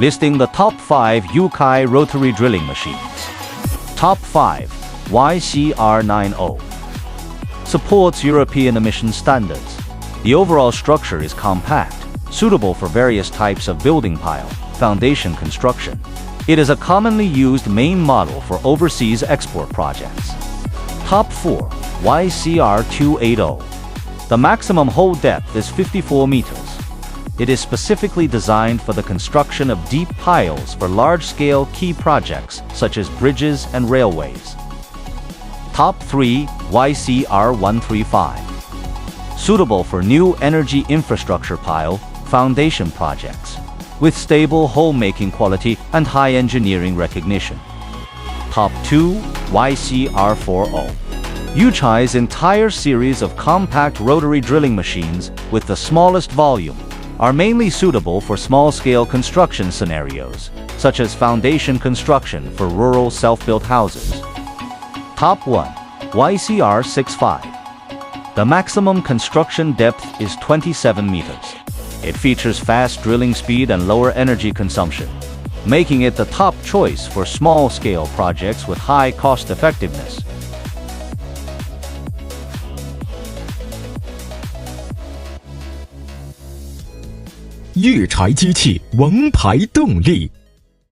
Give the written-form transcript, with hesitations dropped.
listing the top 5 YUCHAI rotary drilling machines. Top 5 YCR90. Supports European emission standards. The overall structure is compact, suitable for various types of building pile, foundation construction. It is a commonly used main model for overseas export projects. Top 4 YCR280. The maximum hole depth is 54 meters. It is specifically designed for the construction of deep piles for large-scale key projects such as bridges and railways. Top 3 YCR135. Suitable for new energy infrastructure pile, foundation projects, with stable hole-making quality and high engineering recognition. Top 2 YCR40. YUCHAI's entire series of compact rotary drilling machines with the smallest volume are mainly suitable for small-scale construction scenarios, such as foundation construction for rural self-built houses. Top 1 YCR65. The maximum construction depth is 27 meters. It features fast drilling speed and lower energy consumption, making it the top choice for small-scale projects with high cost-effectiveness. YUCHAI 机器王牌动力。